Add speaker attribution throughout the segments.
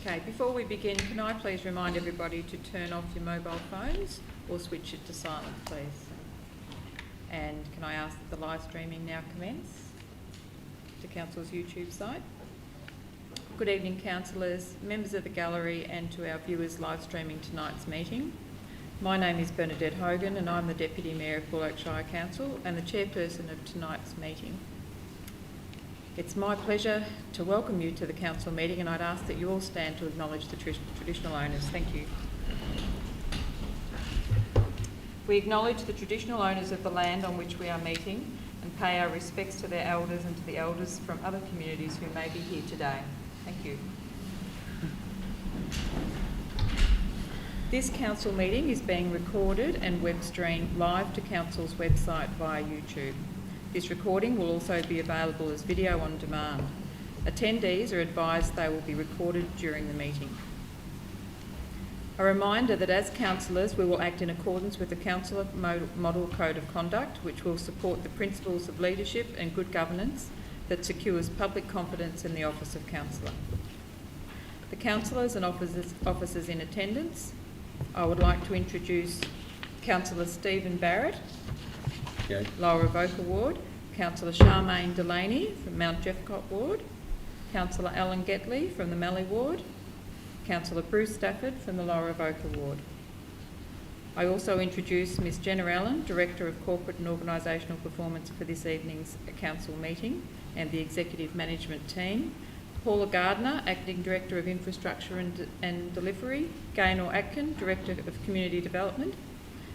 Speaker 1: Okay, before we begin, can I please remind everybody to turn off your mobile phones or switch it to silent, please? And can I ask that the live streaming now commence to Council's YouTube site? Good evening, councillors, members of the gallery and to our viewers live streaming tonight's meeting. My name is Bernadette Hogan and I'm the Deputy Mayor of Buloke Shire Council and the Chairperson of tonight's meeting. It's my pleasure to welcome you to the council meeting, and I'd ask that you all stand to acknowledge the traditional owners. Thank you. We acknowledge the traditional owners of the land on which we are meeting and pay our respects to their elders and to the elders from other communities who may be here today. Thank you. This council meeting is being recorded and web streamed live to council's website via YouTube. This recording will also be available as video on demand. Attendees are advised they will be recorded during the meeting. A reminder that as councillors we will act in accordance with the Councillor Model Code of Conduct, which will support the principles of leadership and good governance that secures public confidence in the office of councillor. The councillors and officers in attendance, I would like to introduce Councillor Stephen Barrett,
Speaker 2: Okay.
Speaker 1: Lower Avoca Ward, Councillor Charmaine Delaney from Mount Jeffcott Ward, Councillor Alan Getley from the Mallee Ward, Councillor Bruce Stafford from the Lower Avoca Ward. I also introduce Ms Jenna Allen, Director of Corporate and Organisational Performance for this evening's council meeting and the Executive Management Team, Paula Gardner, Acting Director of Infrastructure and Delivery, Gaynor Atkin, Director of Community Development,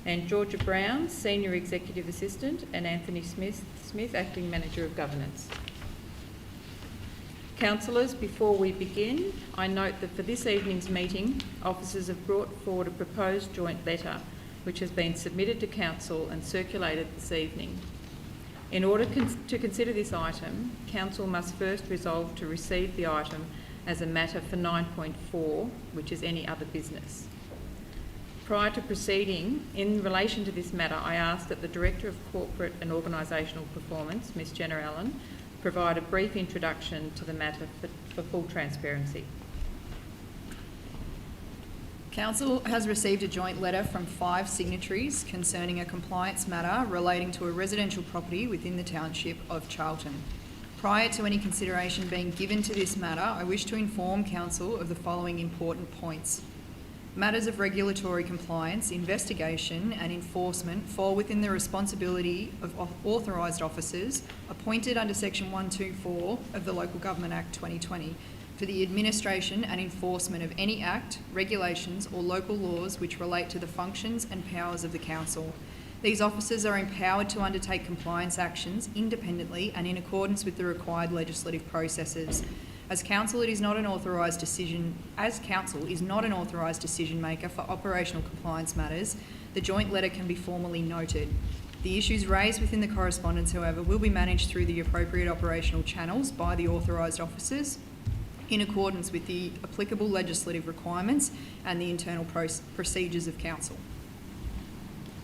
Speaker 1: and Georgia Brown, Senior Executive Assistant, and Anthony Smith, Acting Manager of Governance. Councillors, before we begin, I note that for this evening's meeting, officers have brought forward a proposed joint letter which has been submitted to Council and circulated this evening. In order to consider this item, Council must first resolve to receive the item as a matter for 9.4, which is any other business. Prior to proceeding, in relation to this matter, I ask that the Director of Corporate and Organisational Performance, Ms Jenna Allen, provide a brief introduction to the matter for full transparency.
Speaker 3: Council has received a joint letter from 5 signatories concerning a compliance matter relating to a residential property within the township of Charlton. Prior to any consideration being given to this matter, I wish to inform Council of the following important points. Matters of regulatory compliance, investigation and enforcement fall within the responsibility of authorised officers appointed under Section 124 of the Local Government Act 2020 for the administration and enforcement of any act, regulations or local laws which relate to the functions and powers of the Council. These officers are empowered to undertake compliance actions independently and in accordance with the required legislative processes. As Council is not an authorised decision maker for operational compliance matters, the joint letter can be formally noted. The issues raised within the correspondence, however, will be managed through the appropriate operational channels by the authorised officers in accordance with the applicable legislative requirements and the internal procedures of Council.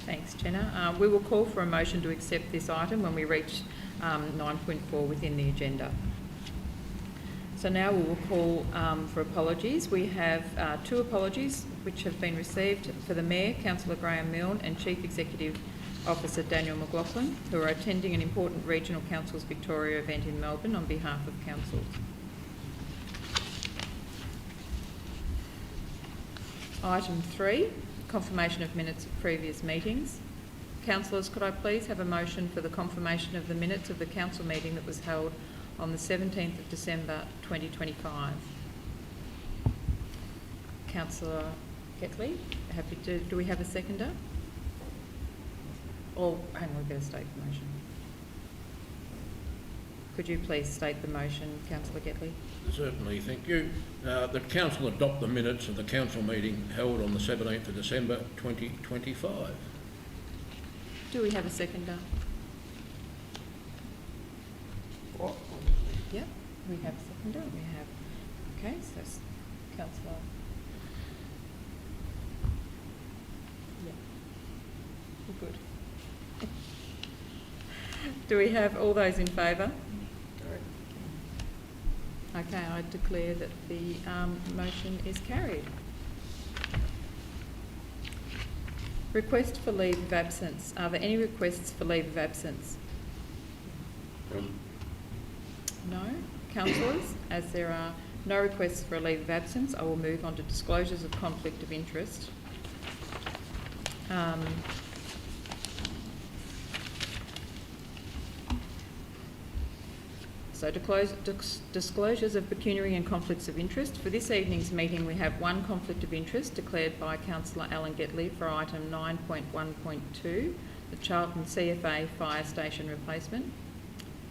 Speaker 1: Thanks, Jenna. We will call for a motion to accept this item when we reach 9.4 within the agenda. So now we will call for apologies. We have 2 apologies which have been received for the Mayor, Councillor Graham Milne, and Chief Executive Officer Daniel McLaughlin, who are attending an important Regional Councils Victoria event in Melbourne on behalf of Council. Item 3, confirmation of minutes of previous meetings. Councillors, could I please have a motion for the confirmation of the minutes of the council meeting that was held on the 17th of December 2025. Councillor Getley, happy to, do we have a seconder? Or, hang on, we better state the motion. Could you please state the motion, Councillor Getley?
Speaker 2: Certainly, thank you. That Council adopt the minutes of the council meeting held on the 17th of December 2025.
Speaker 1: Do we have a seconder?
Speaker 2: What?
Speaker 1: Yeah, we have a seconder. We have, okay, so Councillor. Yeah, we're good. Do we have all those in favour? Okay, I declare that the motion is carried. Request for leave of absence. Are there any requests for leave of absence? No. Councillors, as there are no requests for a leave of absence, I will move on to disclosures of conflict of interest. So disclosures of pecuniary and conflicts of interest. For this evening's meeting, we have one conflict of interest declared by Councillor Alan Getley for item 9.1.2, the Charlton CFA Fire Station Replacement.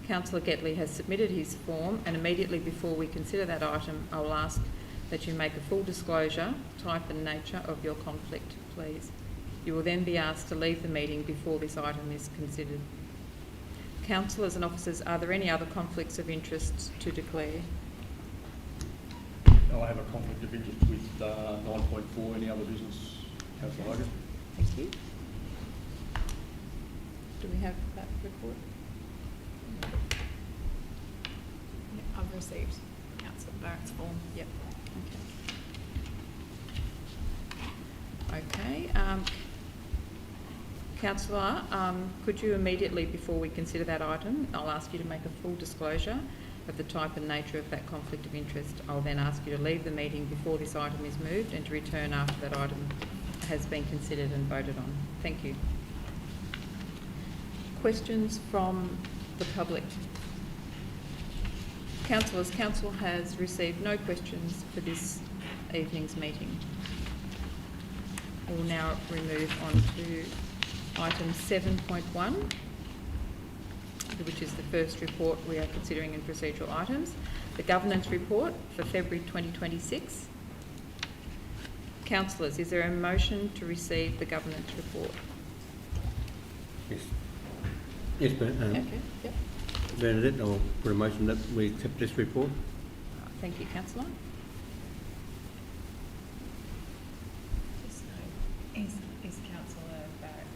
Speaker 1: Councillor Getley has submitted his form, and immediately before we consider that item, I will ask that you make a full disclosure, type and nature of your conflict, please. You will then be asked to leave the meeting before this item is considered. Councillors and officers, are there any other conflicts of interest to declare?
Speaker 4: I have a conflict of interest with 9.4. Any other business, Councillor Hogan?
Speaker 1: Thank you. Do we have that report?
Speaker 3: I've received Councillor Barrett's form.
Speaker 1: Yep. Okay. Councillor, could you immediately, before we consider that item, I'll ask you to make a full disclosure of the type and nature of that conflict of interest. I'll then ask you to leave the meeting before this item is moved and to return after that item has been considered and voted on. Thank you. Questions from the public? Councillors, Council has received no questions for this evening's meeting. We'll now remove on to item 7.1, which is the first report we are considering in procedural items, the governance report for February 2026. Councillors, is there a motion to receive the governance report?
Speaker 5: Yes. Yes,
Speaker 1: Okay, yep.
Speaker 5: Bernadette, I'll put a motion that we accept this report.
Speaker 1: Thank you, Councillor.
Speaker 3: Just note, is Councillor Barrett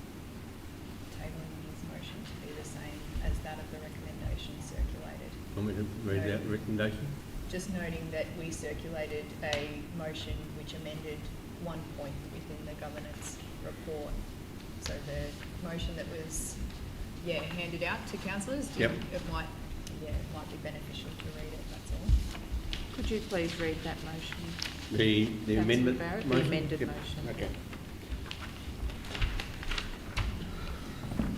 Speaker 3: tabling his motion to be the same as that of the recommendation circulated?
Speaker 5: Want me to read out the recommendation?
Speaker 3: Just noting that we circulated a motion which amended one point within the governance report. So the motion that was handed out to councillors,
Speaker 5: Yep.
Speaker 3: it might be beneficial to read it, that's all.
Speaker 1: Could you please read that motion?
Speaker 5: The
Speaker 1: Councillor
Speaker 5: amendment
Speaker 1: Barrett,
Speaker 5: motion?
Speaker 1: the amended
Speaker 5: Yep.
Speaker 1: motion.
Speaker 5: Okay.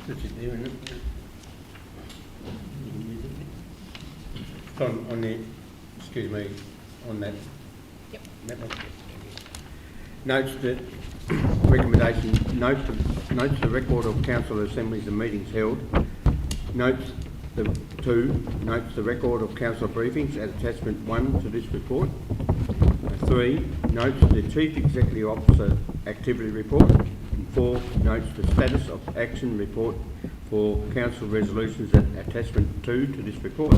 Speaker 5: That's it there, isn't it? On the, excuse me, on that.
Speaker 3: Yep.
Speaker 5: That one. Notes that recommendation notes the record of council assemblies and meetings held. Notes the record of council briefings as attachment 1 to this report. 3 notes the chief executive officer activity report. And 4 notes the status of action report for council resolutions as attachment 2 to this report.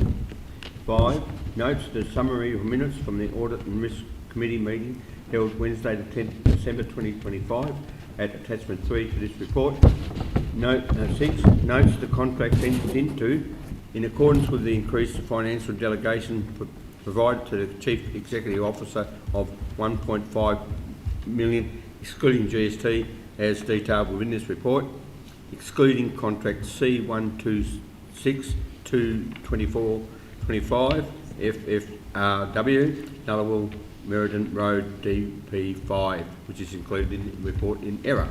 Speaker 5: 5 notes the summary of minutes from the audit and risk committee meeting held Wednesday the 10th December 2025 at attachment 3 to this report. 6 notes the contract entered into in accordance with the increased financial delegation provided to the Chief Executive Officer of 1.5 million excluding GST as detailed within this report, excluding contract C126 22425 FFRW Nullarbor Meriden Road DP5, which is included in the report in error.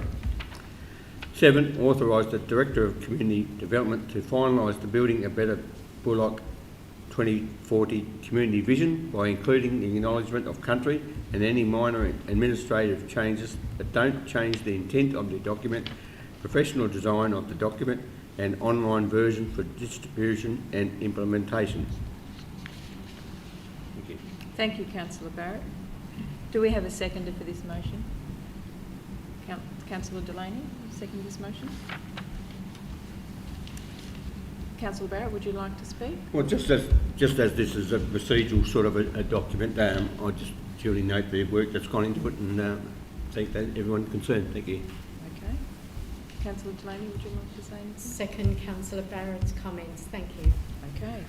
Speaker 5: 7, authorise the Director of Community Development to finalise the Building a Better Buloke 2040 Community Vision by including the acknowledgement of country and any minor administrative changes that don't change the intent of the document, professional design of the document and online version for distribution and implementation. Thank you.
Speaker 1: Thank you, Councillor Barrett. Do we have a seconder for this motion? Councillor Delaney, second this motion. Councillor Barrett, would you like to speak?
Speaker 5: Well, just as this is a procedural sort of a document, I just duly note the work that's gone into it and thank everyone concerned. Thank you.
Speaker 1: Okay. Councillor Delaney, would you like to say anything?
Speaker 6: Second Councillor Barrett's comments. Thank you.
Speaker 1: Okay.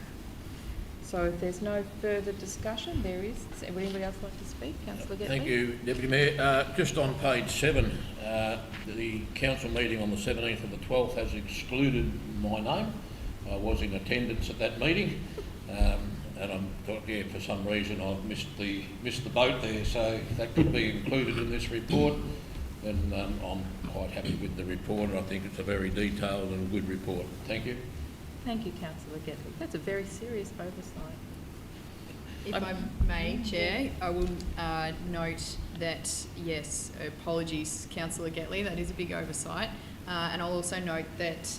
Speaker 1: So if there's no further discussion, there is. Would anybody else like to speak? Councillor Getley?
Speaker 2: Thank you, Deputy Mayor. Just on page 7, the council meeting on the 17th of the 12th has excluded my name. I was in attendance at that meeting, and I'm yeah, for some reason I've missed the boat there, so that could be included in this report. And I'm quite happy with the report. I think it's a very detailed and good report. Thank you.
Speaker 1: Thank you, Councillor Getley. That's a very serious oversight.
Speaker 3: If I may, Chair, I will note that, yes, apologies, Councillor Getley, that is a big oversight. And I'll also note that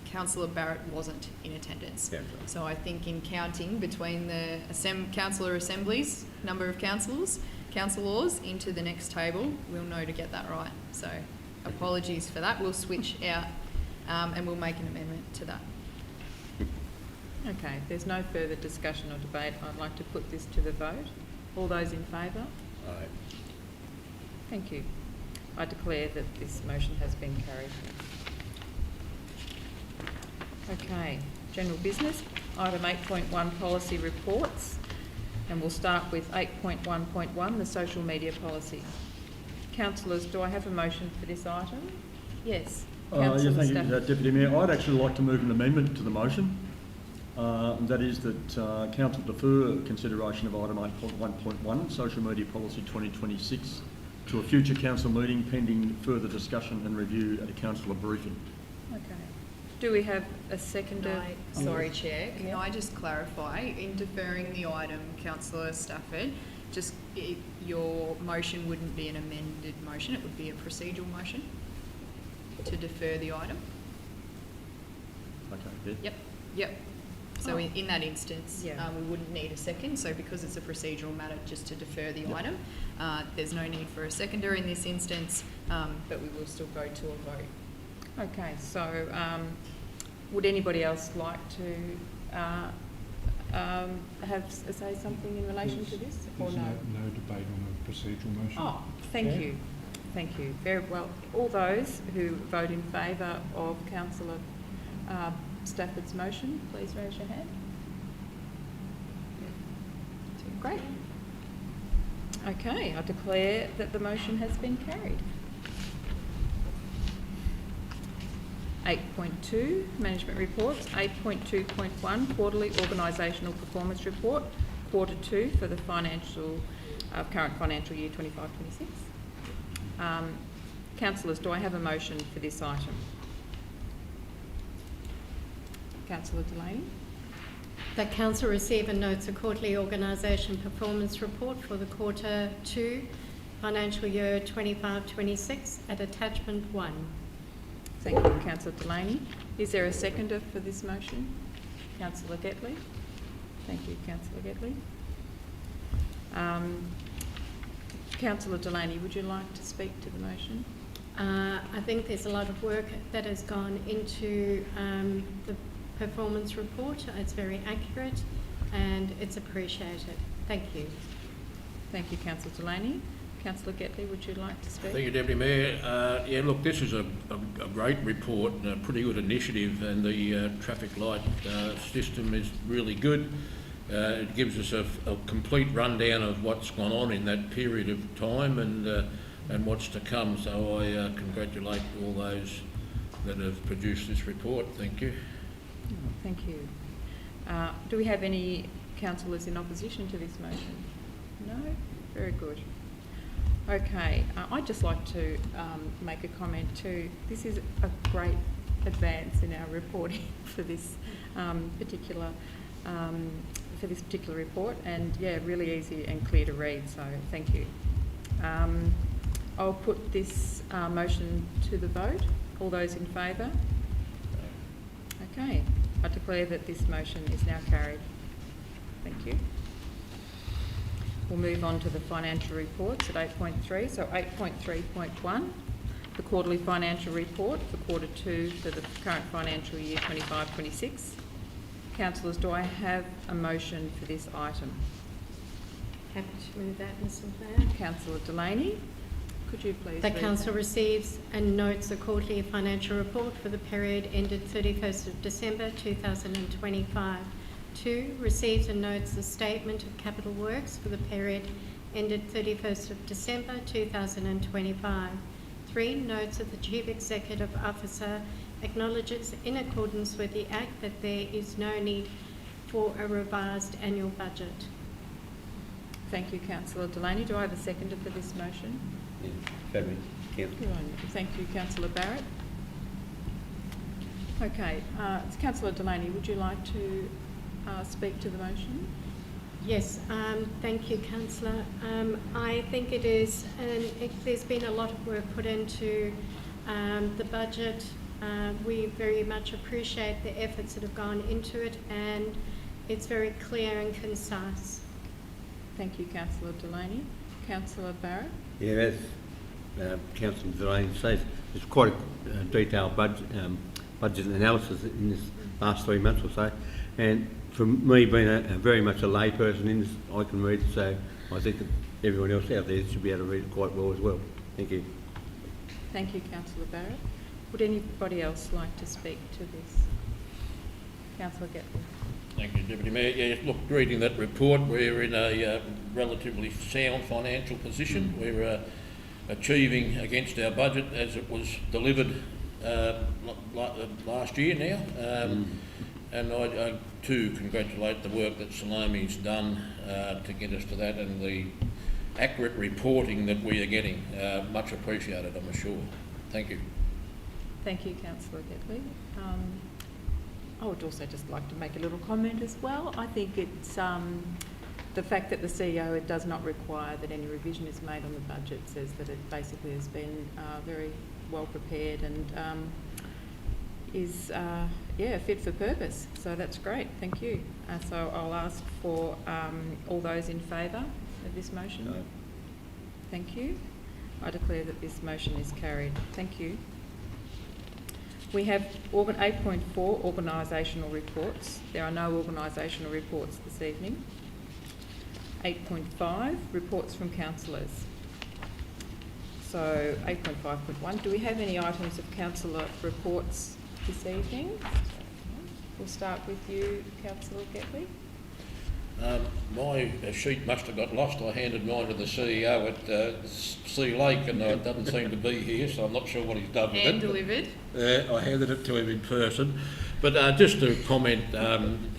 Speaker 3: Councillor Barrett wasn't in attendance.
Speaker 5: Yeah.
Speaker 3: So I think in counting between the councillor assemblies, number of councillors into the next table, we'll know to get that right. So apologies for that. We'll switch out and we'll make an amendment to that.
Speaker 1: Okay, if there's no further discussion or debate, I'd like to put this to the vote. All those in favour?
Speaker 5: Aye.
Speaker 1: Thank you. I declare that this motion has been carried. Okay, general business, item 8.1 policy reports, and we'll start with 8.1.1, the social media policy. Councillors, do I have a motion for this item? Yes.
Speaker 4: Thank you,
Speaker 1: Stafford.
Speaker 4: Deputy Mayor. I'd actually like to move an amendment to the motion. And that is that Council defer consideration of item 8.1.1, social media policy 2026, to a future council meeting pending further discussion and review at a councillor briefing.
Speaker 1: Okay. Do we have a seconder?
Speaker 3: Sorry, Chair. Can I just clarify, in deferring the item, Councillor Stafford, just your motion wouldn't be an amended motion, it would be a procedural motion to defer the item?
Speaker 4: Okay, yeah.
Speaker 3: Yep. So in that instance,
Speaker 1: Yeah.
Speaker 3: we wouldn't need a second. So because it's a procedural matter, just to defer the item, there's no need for a seconder in this instance, but we will still go to a vote.
Speaker 1: Okay, so would anybody else like to say something in relation to this, or
Speaker 6: There's
Speaker 1: no?
Speaker 6: no debate on a procedural motion.
Speaker 1: Oh, thank you. Thank you. Very well. All those who vote in favour of Councillor Stafford's motion, please raise your hand. Great. Okay, I declare that the motion has been carried. 8.2, management reports. 8.2.1, quarterly organisational performance report, quarter 2 for the current financial year 25-26. Councillors, do I have a motion for this item? Councillor Delaney.
Speaker 7: That Council receive and notes a quarterly organisation performance report for the quarter 2 financial year 25-26 at attachment 1.
Speaker 1: Thank you, Councillor Delaney. Is there a seconder for this motion? Councillor Getley. Thank you, Councillor Getley. Councillor Delaney, would you like to speak to the motion?
Speaker 7: I think there's a lot of work that has gone into the performance report. It's very accurate and it's appreciated. Thank you.
Speaker 1: Thank you, Councillor Delaney. Councillor Getley, would you like to speak?
Speaker 2: Thank you, Deputy Mayor. Yeah, look, this is a great report and a pretty good initiative, and the traffic light system is really good. It gives us a complete rundown of what's gone on in that period of time and what's to come. So I congratulate all those that have produced this report. Thank you.
Speaker 1: Oh, thank you. Do we have any councillors in opposition to this motion? No? Very good. Okay, I'd just like to make a comment too. This is a great advance in our reporting for this particular report, and yeah, really easy and clear to read. So thank you. I'll put this motion to the vote. All those in favour? Okay, I declare that this motion is now carried. Thank you. We'll move on to the financial reports at 8.3. So 8.3.1, the quarterly financial report for quarter 2 for the current financial year 25-26. Councillors, do I have a motion for this item?
Speaker 7: Happy to move that, Mr. Mayor.
Speaker 1: Councillor Delaney, could you please
Speaker 7: The
Speaker 1: read
Speaker 7: Council
Speaker 1: that?
Speaker 7: receives and notes the quarterly financial report for the period ended 31st of December 2025 2, receives and notes the statement of capital works for the period ended 31st of December 2025. 3, notes that the Chief Executive Officer acknowledges in accordance with the Act that there is no need for a revised annual budget.
Speaker 1: Thank you, Councillor Delaney. Do I have a seconder for this motion?
Speaker 5: Favourite, Councillor.
Speaker 1: Good on you. Thank you, Councillor Barrett. Okay, Councillor Delaney, would you like to speak to the motion?
Speaker 7: Yes, thank you, Councillor. I think it is, and there's been a lot of work put into the budget. We very much appreciate the efforts that have gone into it, and it's very clear and concise.
Speaker 1: Thank you, Councillor Delaney. Councillor Barrett?
Speaker 5: Yeah, as Councillor Delaney says, there's quite a detailed budget analysis in this last 3 months or so, and for me being very much a layperson in this, I can read it, so I think that everyone else out there should be able to read it quite well as well. Thank you.
Speaker 1: Thank you, Councillor Barrett. Would anybody else like to speak to this? Councillor Gatley.
Speaker 2: Thank you, Deputy Mayor. Yeah, look, reading that report, we're in a relatively sound financial position. We're achieving against our budget as it was delivered last year now. And I too congratulate the work that Salome's done to get us to that, and the accurate reporting that we are getting. Much appreciated, I'm sure. Thank you.
Speaker 1: Thank you, Councillor Gatley. I would also just like to make a little comment as well. I think it's the fact that the CEO does not require that any revision is made on the budget says that it basically has been very well prepared and is fit for purpose. So that's great. Thank you. So I'll ask for all those in favour of this motion.
Speaker 5: No.
Speaker 1: Thank you. I declare that this motion is carried. Thank you. We have 8.4 organisational reports. There are no organisational reports this evening. 8.5 reports from councillors. So 8.5.1, do we have any items of councillor reports this evening? We'll start with you, Councillor Gatley.
Speaker 2: My sheet must have got lost. I handed mine to the CEO at Sea Lake, and it doesn't seem to be here, so I'm not sure what he's done with it.
Speaker 1: Hand delivered.
Speaker 2: I handed it to him in person. But just to comment,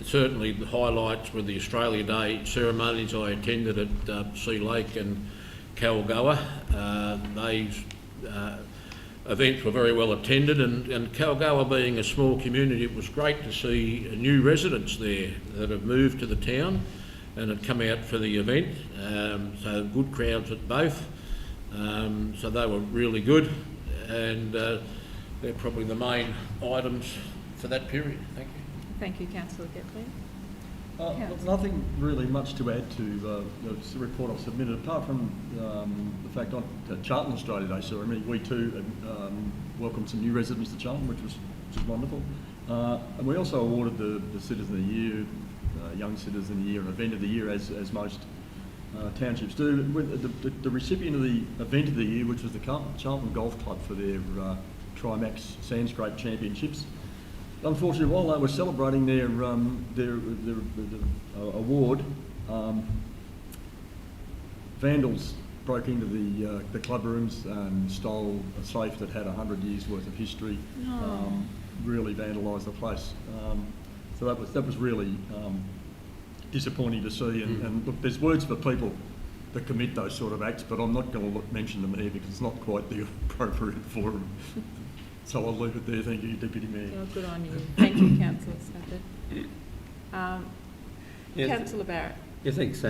Speaker 2: certainly the highlights were the Australia Day ceremonies I attended at Sea Lake and Kalgoa. These events were very well attended, and Kalgoa being a small community, it was great to see new residents there that have moved to the town and had come out for the event. So good crowds at both. So they were really good, and they're probably the main items for that period. Thank you.
Speaker 1: Thank you, Councillor Gatley.
Speaker 4: Nothing really much to add to the report I've submitted, apart from the fact on Charlton Australia Day ceremony, we too welcomed some new residents to Charlton, which was wonderful. And we also awarded the Citizen of the Year, Young Citizen of the Year, and Event of the Year, as most townships do. The recipient of the Event of the Year, which was the Charlton Golf Club for their Trimax Sandscrape Championships. Unfortunately, while they were celebrating their award, vandals broke into the club rooms and stole a safe that had 100 years worth of history. Really vandalised the place. So that was really disappointing to see. And look, there's words for people that commit those sort of acts, but I'm not going to mention them here because it's not quite the appropriate forum. So I'll leave it there. Thank you, Deputy Mayor.
Speaker 1: Oh, good on you. Thank you, Councillor Stafford. Councillor Barrett.
Speaker 5: Yeah, thanks,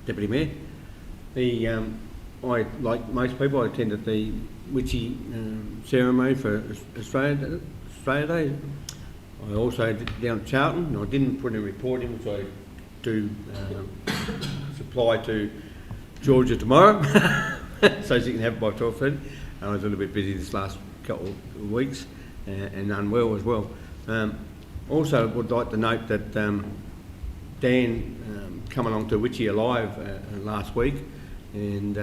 Speaker 5: Deputy Mayor. I, like most people, I attended the witchy ceremony for Australia Day. I also did down at Charlton, and I didn't put a report in, which I do supply to Georgia tomorrow, so she can have it by 12:30. I was a little bit busy this last couple of weeks and unwell as well. Also would like to note that Dan come along to Witchy Alive last week and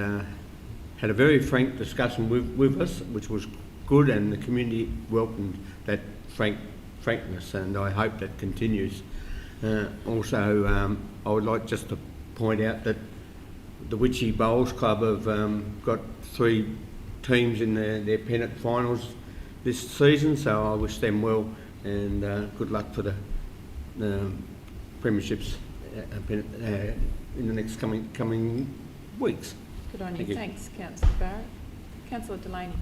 Speaker 5: had a very frank discussion with us, which was good, and the community welcomed that frankness, and I hope that continues. Also, I would like just to point out that the Witchy Bowls Club have got 3 teams in their pennant finals this season, so I wish them well and good luck for the premierships in the next coming weeks.
Speaker 1: Good on you.
Speaker 5: Thank you.
Speaker 1: Thanks, Councillor Barrett. Councillor Delaney.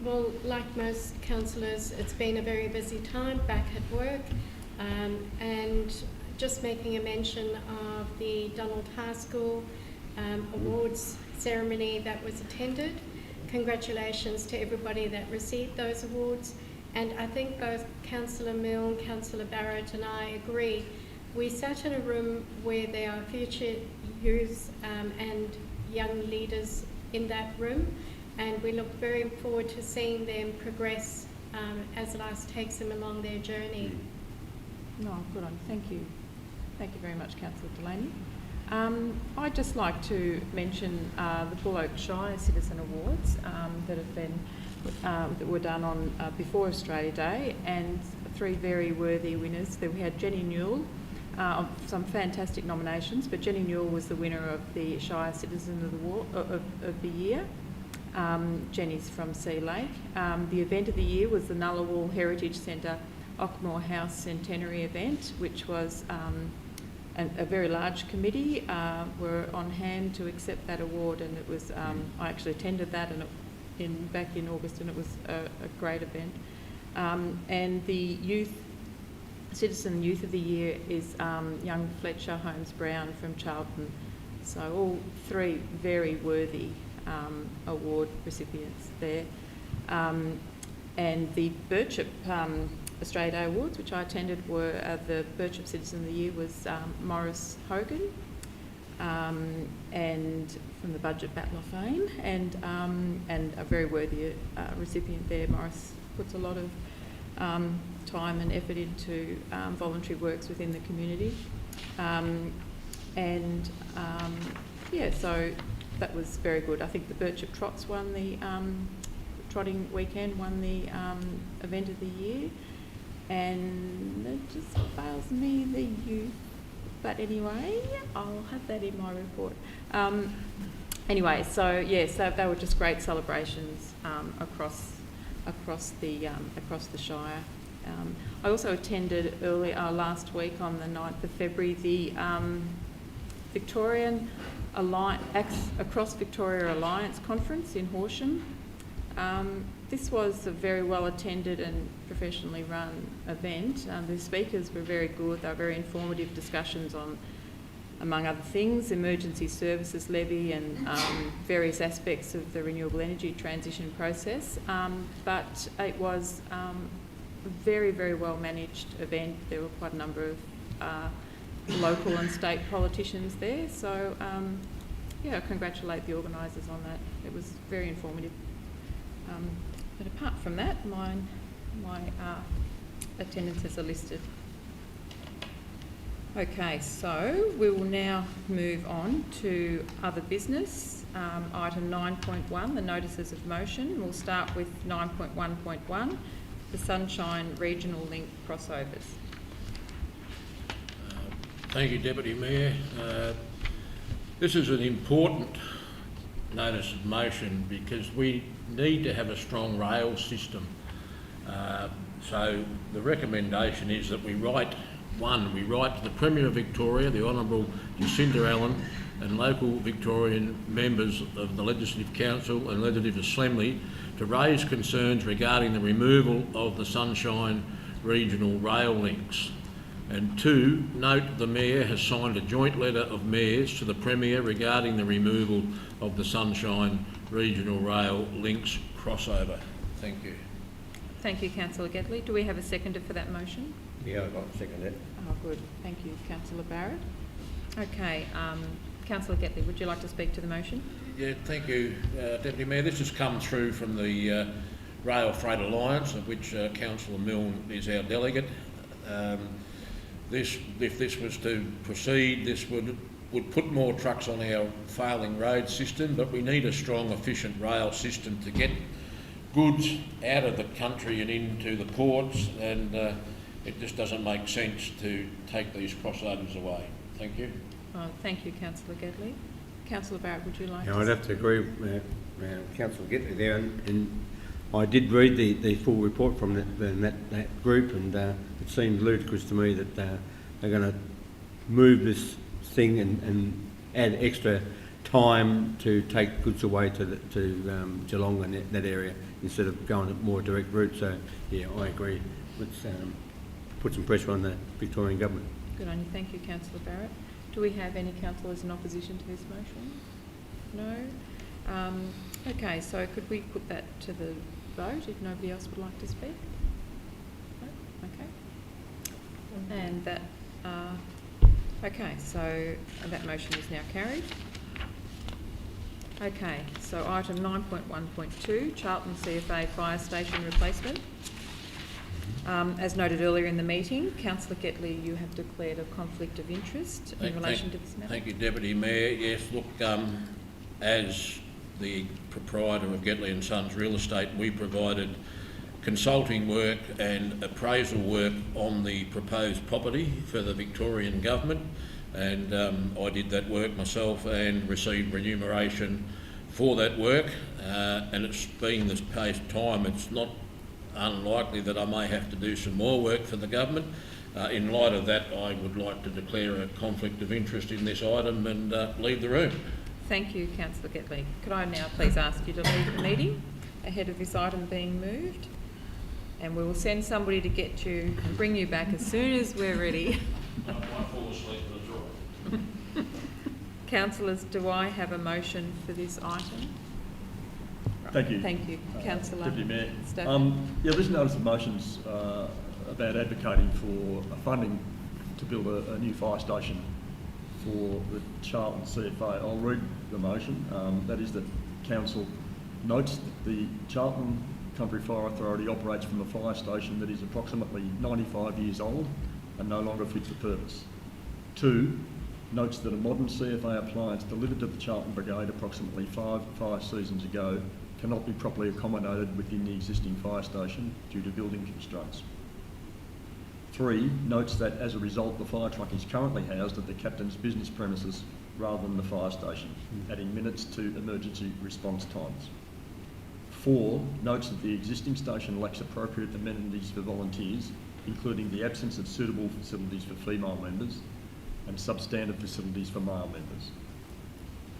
Speaker 7: Well, like most councillors, it's been a very busy time back at work, and just making a mention of the Donald High School awards ceremony that was attended. Congratulations to everybody that received those awards, and I think both Councillor Milne, Councillor Barrett and I agree. We sat in a room where there are future youths and young leaders in that room, and we look very forward to seeing them progress as life takes them along their journey.
Speaker 1: No, good on you. Thank you. Thank you very much, Councillor Delaney. I'd just like to mention the Buloke Shire Citizen Awards that have been that were done on before Australia Day, and 3 very worthy winners. We had Jenny Newell, some fantastic nominations, but Jenny Newell was the winner of the Shire Citizen of the Year. Jenny's from Sea Lake. The event of the year was the Ngunnawal Heritage Centre Ockmore House Centenary event, which was a very large committee were on hand to accept that award, and it was I actually attended that back in August, and it was a great event. And the Citizen Youth of the Year is young Fletcher Holmes Brown from Charlton. So all 3 very worthy award recipients there. And the Birchip Australia Day Awards, which I attended, were the Birchip Citizen of the Year was Morris Hogan, and from the Budget Battle of Fame, and a very worthy recipient there. Morris puts a lot of time and effort into voluntary works within the community, yeah, so that was very good. I think the Birchip Trots won the trotting weekend, won the event of the year. And it just fails me, the youth. But anyway, I'll have that in my report. Anyway, so yes, they were just great celebrations across the Shire. I also attended last week on the 9th of February the Victorian Across Victoria Alliance Conference in Horsham. This was a very well attended and professionally run event. The speakers were very good. They were very informative discussions on, among other things, emergency services levy and various aspects of the renewable energy transition process. But it was a very, very well managed event. There were quite a number of local and state politicians there. So yeah, I congratulate the organisers on that. It was very informative. But apart from that, my attendances are listed. Okay, so we will now move on to other business. Item 9.1, the notices of motion. We'll start with 9.1.1, the Sunshine Regional Link crossovers.
Speaker 2: Thank you, Deputy Mayor. This is an important notice of motion because we need to have a strong rail system. So the recommendation is that we write to the Premier of Victoria, the Honourable Jacinta Allen, and local Victorian members of the Legislative Council and Legislative Assembly to raise concerns regarding the removal of the Sunshine Regional Rail links. And 2, note the Mayor has signed a joint letter of mayors to the Premier regarding the removal of the Sunshine Regional Rail links crossover. Thank you.
Speaker 1: Thank you, Councillor Gedley. Do we have a seconder for that motion?
Speaker 5: Yeah, I'd like to second that.
Speaker 1: Oh, good. Thank you, Councillor Barrett. Okay, Councillor Gedley, would you like to speak to the motion?
Speaker 2: Yeah, thank you, Deputy Mayor. This has come through from the Rail Freight Alliance, of which Councillor Milne is our delegate. If this was to proceed, this would put more trucks on our failing road system, but we need a strong, efficient rail system to get goods out of the country and into the ports, and it just doesn't make sense to take these crossovers away. Thank you.
Speaker 1: Thank you, Councillor Gedley. Councillor Barrett, would you like
Speaker 5: Yeah,
Speaker 1: to...
Speaker 5: I'd have to agree with Councillor Gitley there, and I did read the full report from that group, and it seems ludicrous to me that they're going to move this thing and add extra time to take goods away to Geelong and that area instead of going a more direct route. So, yeah, I agree. Let's put some pressure on the Victorian government.
Speaker 1: Good on you. Thank you, Councillor Barrett. Do we have any councillors in opposition to this motion? No? Okay, so could we put that to the vote if nobody else would like to speak? No? Okay. And that... okay, so that motion is now carried. Okay, so item 9.1.2, Charlton CFA Fire Station Replacement. As noted earlier in the meeting, Councillor Gedley, you have declared a conflict of interest in relation to this matter.
Speaker 2: Thank you, Deputy Mayor. Yes, look, as the proprietor of Gedley and Sons Real Estate, we provided consulting work and appraisal work on the proposed property for the Victorian government, and I did that work myself and received remuneration for that work, and it's been this past time, it's not unlikely that I may have to do some more work for the government. In light of that, I would like to declare a conflict of interest in this item and leave the room.
Speaker 1: Thank you, Councillor Gedley. Could I now please ask you to leave the meeting ahead of this item being moved? And we will send somebody to get you and bring you back as soon as we're ready.
Speaker 2: I fall asleep, but it's all right.
Speaker 1: Councillors, do I have a motion for this item?
Speaker 4: Thank you.
Speaker 1: Thank you, Councillor
Speaker 4: Deputy Mayor.
Speaker 1: Stafford.
Speaker 4: Yeah, this notice of motions about advocating for funding to build a new fire station for the Charlton CFA. I'll read the motion. That is that Council notes that the Charlton Country Fire Authority operates from a fire station that is approximately 95 years old and no longer fit for purpose. 2, notes that a modern CFA appliance delivered to the Charlton Brigade approximately 5 fire seasons ago cannot be properly accommodated within the existing fire station due to building constraints. 3, notes that as a result the fire truck is currently housed at the captain's business premises rather than the fire station, adding minutes to emergency response times. 4, notes that the existing station lacks appropriate amenities for volunteers, including the absence of suitable facilities for female members and substandard facilities for male members.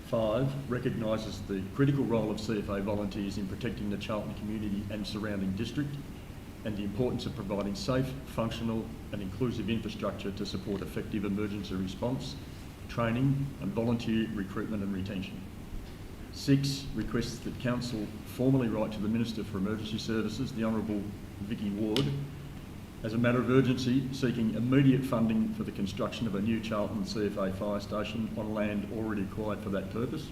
Speaker 4: 5, recognises the critical role of CFA volunteers in protecting the Charlton community and surrounding district, and the importance of providing safe, functional and inclusive infrastructure to support effective emergency response, training and volunteer recruitment and retention. 6, requests that Council formally write to the Minister for Emergency Services, the Honourable Vicky Ward, as a matter of urgency, seeking immediate funding for the construction of a new Charlton CFA fire station on land already acquired for that purpose.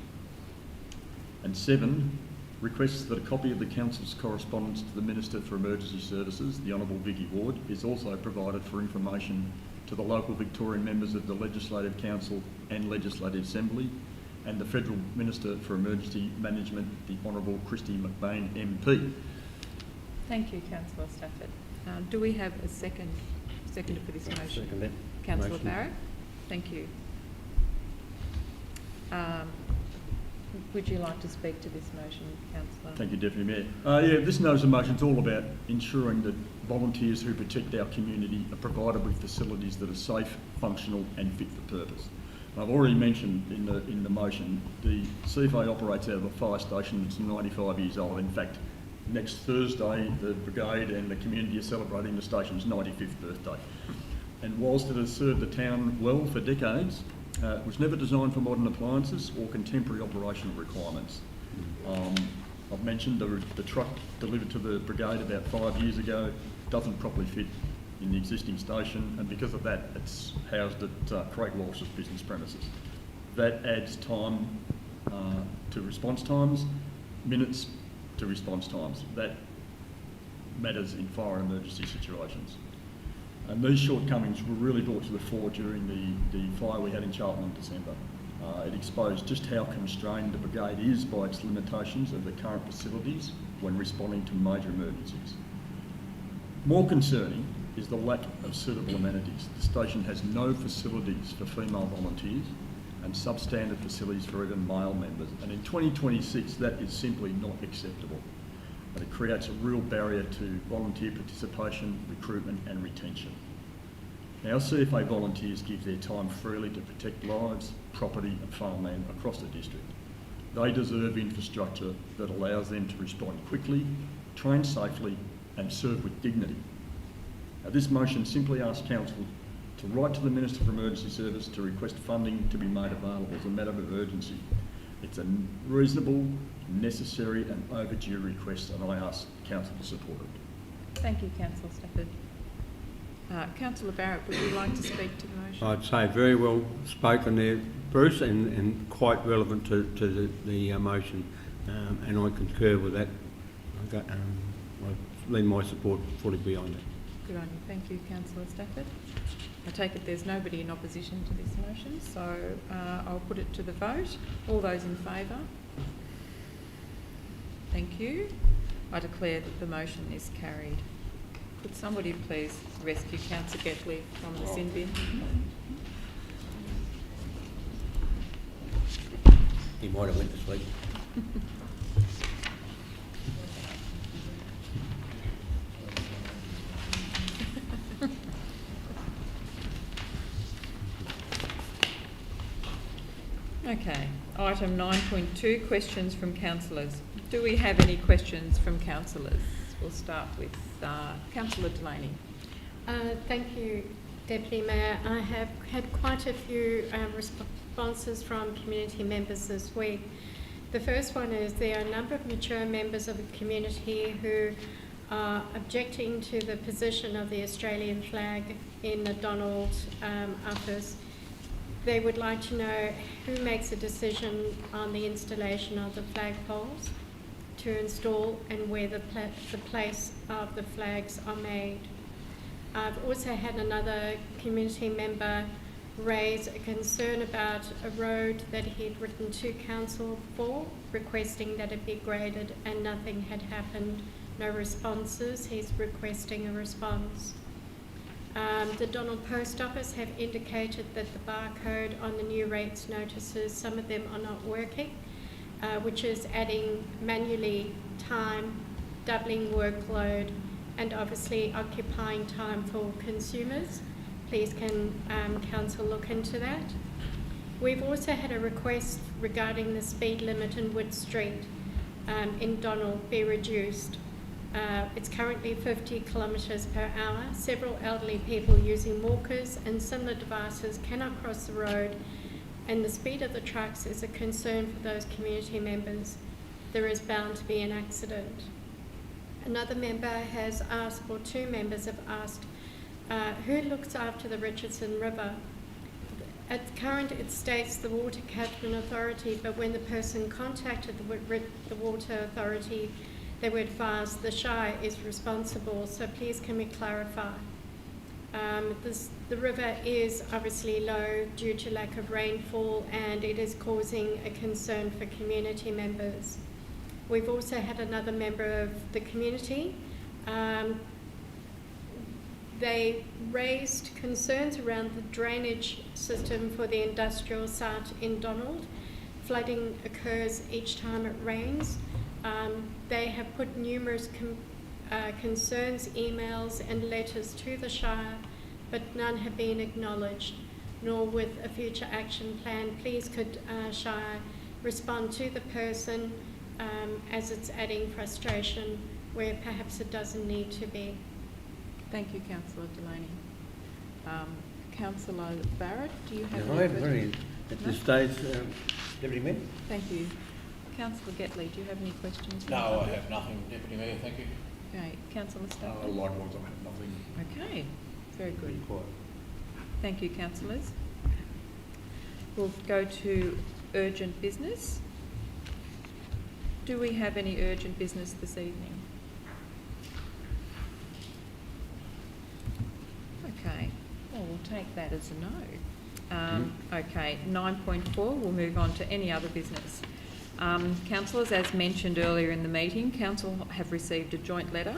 Speaker 4: And 7, requests that a copy of the Council's correspondence to the Minister for Emergency Services, the Honourable Vicky Ward, is also provided for information to the local Victorian members of the Legislative Council and Legislative Assembly, and the Federal Minister for Emergency Management, the Honourable Christy McBain MP.
Speaker 1: Thank you, Councillor Stafford. Do we have a seconder for this motion?
Speaker 5: Second that
Speaker 1: Councillor
Speaker 5: motion.
Speaker 1: Barrett? Thank you. Would you like to speak to this motion, Councillor?
Speaker 4: Thank you, Deputy Mayor. Yeah, this notice of motion is all about ensuring that volunteers who protect our community are provided with facilities that are safe, functional and fit for purpose. I've already mentioned in the motion, the CFA operates out of a fire station that's 95 years old. In fact, next Thursday, the brigade and the community are celebrating the station's 95th birthday. And whilst it has served the town well for decades, it was never designed for modern appliances or contemporary operational requirements. I've mentioned the truck delivered to the brigade about 5 years ago doesn't properly fit in the existing station, and because of that it's housed at Craig Walsh's business premises. That adds time to response times, minutes to response times. That matters in fire and emergency situations. And these shortcomings were really brought to the fore during the fire we had in Charlton in December. It exposed just how constrained the brigade is by its limitations of the current facilities when responding to major emergencies. More concerning is the lack of suitable amenities. The station has no facilities for female volunteers and substandard facilities for even male members. And in 2026, that is simply not acceptable. And it creates a real barrier to volunteer participation, recruitment and retention. Now, CFA volunteers give their time freely to protect lives, property and farmland across the district. They deserve infrastructure that allows them to respond quickly, train safely and serve with dignity. Now, this motion simply asks Council to write to the Minister for Emergency Service to request funding to be made available as a matter of urgency. It's a reasonable, necessary and overdue request and I ask Council to support it.
Speaker 1: Thank you, Councillor Stafford. Councillor Barrett, would you like to speak to the motion?
Speaker 5: I'd say very well spoken there, Bruce, and quite relevant to the motion, and I concur with that. I lean my support fully behind it.
Speaker 1: Good on you. Thank you, Councillor Stafford. I take it there's nobody in opposition to this motion, so I'll put it to the vote. All those in favour? Thank you. I declare that the motion is carried. Could somebody please rescue Councillor Getley from the sin bin?
Speaker 5: He might have went to sleep.
Speaker 1: Okay, item 9.2, questions from councillors. Do we have any questions from councillors? We'll start with Councillor Delaney.
Speaker 7: Thank you, Deputy Mayor. I have had quite a few responses from community members this week. The first one is there are a number of mature members of the community who are objecting to the position of the Australian flag in the Donald office. They would like to know who makes a decision on the installation of the flagpoles to install and where the place of the flags are made. I've also had another community member raise a concern about a road that he'd written to council for, requesting that it be graded, and nothing had happened, no responses. He's requesting a response. The Donald Post Office have indicated that the barcode on the new rates notices, some of them are not working, which is adding manually time, doubling workload, and obviously occupying time for consumers. Please can council look into that. We've also had a request regarding the speed limit in Wood Street in Donald be reduced. It's currently 50 kilometres per hour. Several elderly people using walkers and similar devices cannot cross the road, and the speed of the trucks is a concern for those community members. There is bound to be an accident. Another member has asked, or two members have asked, who looks after the Richardson River? At current, it states the Water Catchment Authority, but when the person contacted the Water Authority, they were advised the Shire is responsible, so please can we clarify? The river is obviously low due to lack of rainfall, and it is causing a concern for community members. We've also had another member of the community. They raised concerns around the drainage system for the industrial site in Donald. Flooding occurs each time it rains. They have put numerous concerns, emails and letters to the Shire, but none have been acknowledged, nor with a future action plan. Please could Shire respond to the person as it's adding frustration where perhaps it doesn't need to be.
Speaker 1: Thank you, Councillor Delaney. Councillor Barrett, do you have
Speaker 5: No,
Speaker 1: any
Speaker 5: I haven't
Speaker 1: questions?
Speaker 5: any at this stage, Deputy Mayor.
Speaker 1: Thank you. Councillor Getley, do you have any questions?
Speaker 2: No, I have nothing, Deputy Mayor, thank you.
Speaker 1: Okay, Councillor Stafford?
Speaker 6: Likewise, I have nothing.
Speaker 1: Okay, very good.
Speaker 5: Pretty quiet.
Speaker 1: Thank you, councillors. We'll go to urgent business. Do we have any urgent business this evening? Okay, well, we'll take that as a no. Okay, 9.4, we'll move on to any other business. Councillors, as mentioned earlier in the meeting, Council have received a joint letter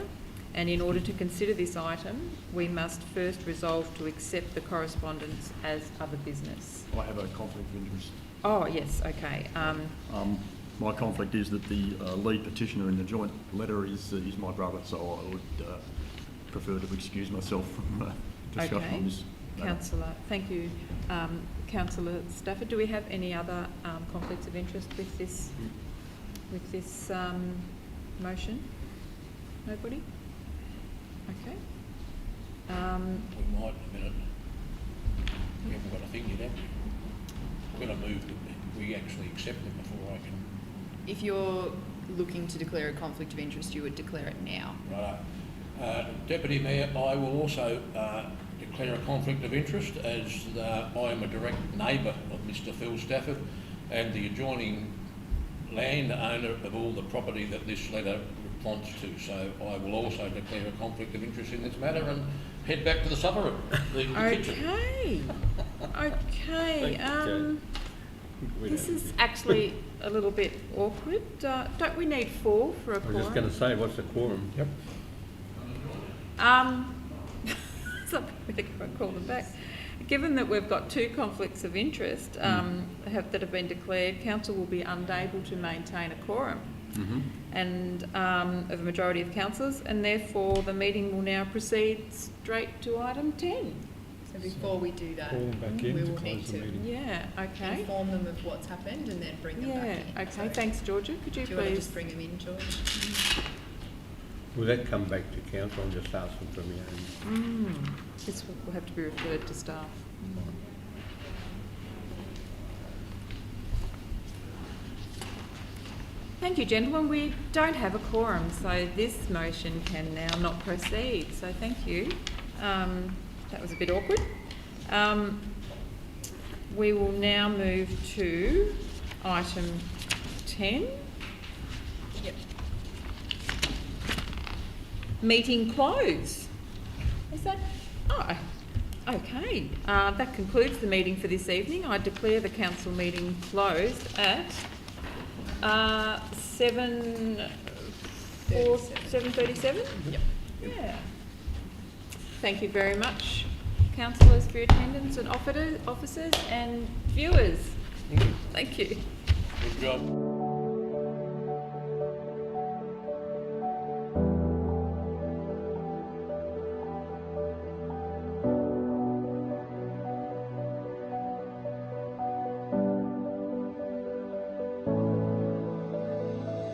Speaker 1: And in order to consider this item, we must first resolve to accept the correspondence as other business.
Speaker 4: I have a conflict of interest.
Speaker 1: Oh, yes, okay.
Speaker 4: My conflict is that the lead petitioner in the joint letter is my brother, so I would prefer to excuse myself from discussion
Speaker 1: Okay.
Speaker 4: on this matter.
Speaker 1: Councillor, thank you. Councillor Stafford, do we have any other conflicts of interest with this motion? Nobody? Okay.
Speaker 2: We might in a minute. We haven't got a thing yet, have we? We're going to move that we actually accept it before I can.
Speaker 3: If you're looking to declare a conflict of interest, you would declare it now.
Speaker 2: Right. Deputy Mayor, I will also declare a conflict of interest as I am a direct neighbour of Mr Phil Stafford and the adjoining landowner of all the property that this letter responds to. So I will also declare a conflict of interest in this matter and head back to the supper room, the kitchen.
Speaker 1: Okay. Okay. This is actually a little bit awkward. Don't we need 4 for a
Speaker 5: I was
Speaker 1: quorum?
Speaker 5: just going to say, what's the quorum? Yep.
Speaker 1: So we think I'll call them back. Given that we've got 2 conflicts of interest that have been declared, council will be unable to maintain a quorum and of a majority of councillors, and therefore the meeting will now proceed straight to item 10.
Speaker 3: So before we do that,
Speaker 6: Call them back
Speaker 3: we
Speaker 6: in to
Speaker 3: will need
Speaker 6: close the
Speaker 3: to
Speaker 6: meeting.
Speaker 1: Yeah, okay.
Speaker 3: inform them of what's happened and then bring them back
Speaker 1: Yeah,
Speaker 3: in.
Speaker 1: okay.
Speaker 3: So
Speaker 1: Thanks, Georgia. Could you
Speaker 3: do you want to
Speaker 1: please?
Speaker 3: just bring them in, George?
Speaker 5: Will that come back to council and just ask them from your own?
Speaker 1: This will have to be referred to staff. Thank you, gentlemen. We don't have a quorum, so this motion can now not proceed. So thank you. That was a bit awkward. We will now move to item 10.
Speaker 3: Yep.
Speaker 1: Meeting close. Is that? Oh, okay. That concludes the meeting for this evening. I declare the council meeting closed at 7:37.
Speaker 3: Yep.
Speaker 1: Yeah. Thank you very much, councillors, for your attendance, and officers and viewers. Thank you.
Speaker 2: Good job.